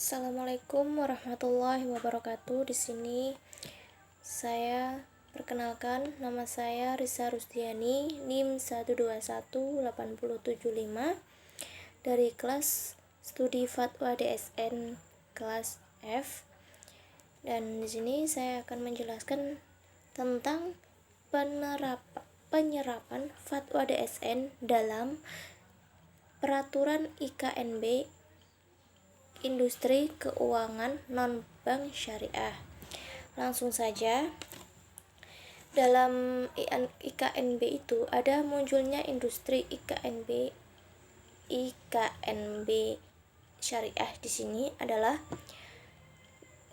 Assalamualaikum warahmatullahi wabarakatuh. Di sini saya perkenalkan, nama saya Risa Rusdiani, NIM 1218075 dari kelas studi Fatwa DSN kelas F. Dan di sini saya akan menjelaskan tentang penyerapan Fatwa DSN dalam peraturan IKNB Industri Keuangan Non-Bank Syariah. Langsung saja, dalam IKNB itu ada munculnya industri IKNB Syariah. Di sini adalah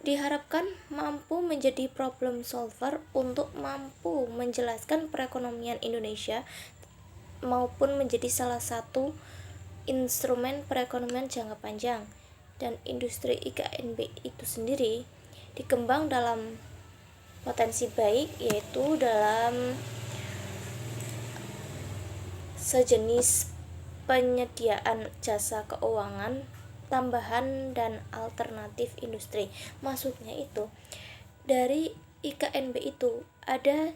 diharapkan mampu menjadi problem solver untuk mampu menjelaskan perekonomian Indonesia maupun menjadi salah satu instrumen perekonomian jangka panjang. Dan industri IKNB itu sendiri dikembang dalam potensi baik, yaitu dalam sejenis penyediaan jasa keuangan tambahan dan alternatif industri. Maksudnya itu, dari IKNB itu ada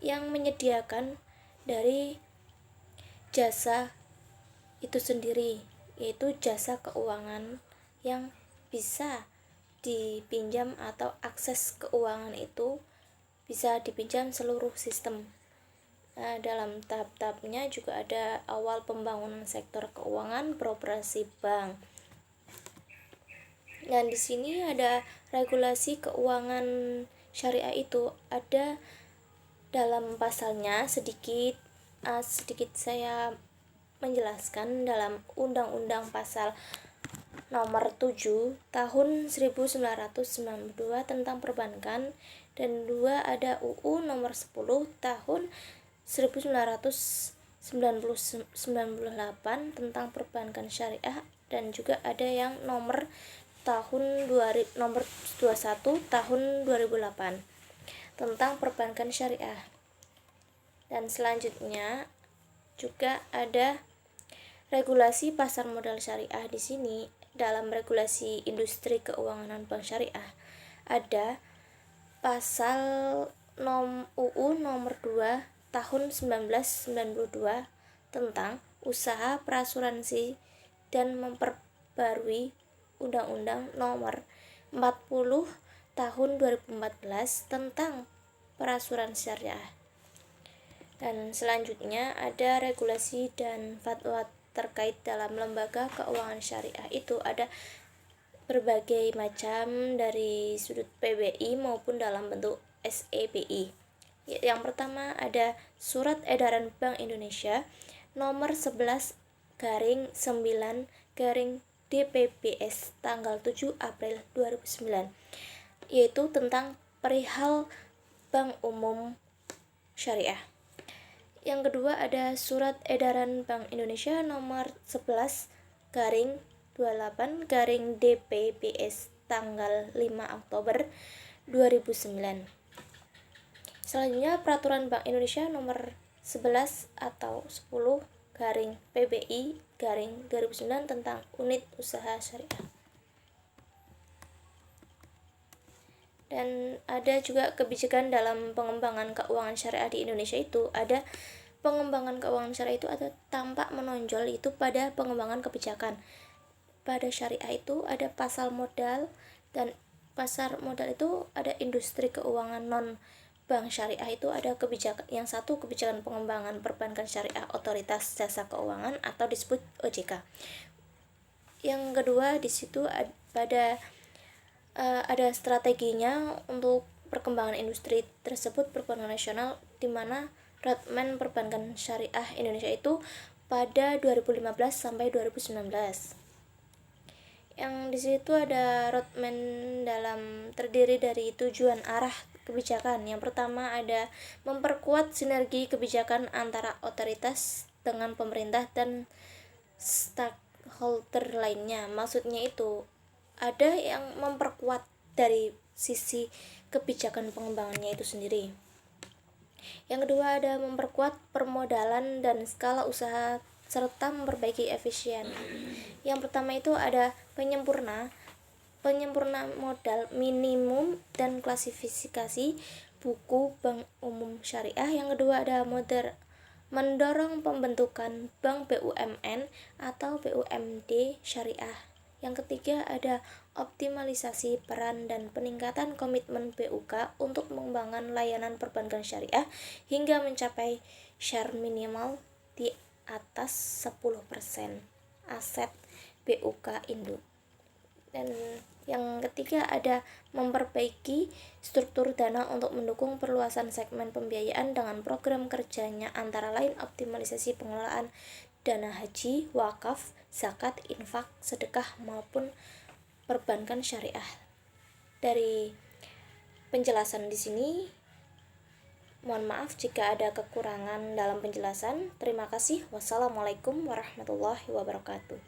yang menyediakan dari jasa itu sendiri, yaitu jasa keuangan yang bisa dipinjam atau akses keuangan itu bisa dipinjam seluruh sistem. Dalam tahap-tahapnya juga ada awal pembangunan sektor keuangan, beroperasi bank. Dan di sini ada regulasi keuangan syariah itu ada dalam pasalnya. Sedikit saya menjelaskan dalam Undang-Undang Pasal Nomor 7 Tahun 1992 tentang perbankan, dan 2 ada UU Nomor 10 Tahun 1998 tentang perbankan syariah, dan juga ada yang nomor 21 tahun 2008 tentang perbankan syariah. Dan selanjutnya juga ada regulasi pasar modal syariah. Di sini dalam regulasi industri keuangan non-bank syariah ada pasal UU nomor 2 tahun 1992 tentang usaha perasuransi dan memperbarui Undang-Undang nomor 40 tahun 2014 tentang perasuransi syariah. Dan selanjutnya ada regulasi dan fatwa terkait dalam lembaga keuangan syariah. Itu ada berbagai macam dari sudut PBI maupun dalam bentuk SEBI. Yang pertama ada Surat Edaran Bank Indonesia nomor 11/9/DPBS tanggal 7 April 2009, yaitu tentang perihal Bank Umum Syariah. Yang kedua ada Surat Edaran Bank Indonesia nomor 11/28/DPBS tanggal 5 Oktober 2009. Selanjutnya Peraturan Bank Indonesia nomor 11 atau 10/PBI/2009 tentang unit usaha syariah. Dan ada juga kebijakan dalam pengembangan keuangan syariah di Indonesia. Itu ada pengembangan keuangan syariah itu ada tampak menonjol itu pada pengembangan kebijakan. Pada syariah itu ada pasar modal, dan pasar modal itu ada industri keuangan non bank syariah. Itu ada kebijakan yang satu, kebijakan pengembangan perbankan syariah otoritas jasa keuangan atau disebut OJK. Yang kedua, di situ ada strateginya untuk perkembangan industri tersebut perbankan nasional, di mana roadmap perbankan syariah Indonesia itu pada 2015 sampai 2019. Yang di situ ada roadmap dalam terdiri dari tujuan arah kebijakan. Yang pertama ada memperkuat sinergi kebijakan antara otoritas dengan pemerintah dan stakeholder lainnya. Maksudnya itu ada yang memperkuat dari sisi kebijakan pengembangannya itu sendiri. Yang kedua ada memperkuat permodalan dan skala usaha serta memperbaiki efisien. Yang pertama itu ada penyempurna penyempurna modal minimum dan klasifikasi buku bank umum syariah. Yang kedua ada mendorong pembentukan bank BUMN atau BUMD syariah. Yang ketiga ada optimalisasi peran dan peningkatan komitmen BUK untuk mengembangkan layanan perbankan syariah hingga mencapai share minimal di atas 10% aset BUK induk. Dan yang ketiga ada memperbaiki struktur dana untuk mendukung perluasan segmen pembiayaan dengan program kerjanya, antara lain optimalisasi pengelolaan dana haji, wakaf, zakat, infak, sedekah maupun perbankan syariah. Dari penjelasan di sini, mohon maaf jika ada kekurangan dalam penjelasan. Terima kasih. Wassalamualaikum warahmatullahi wabarakatuh.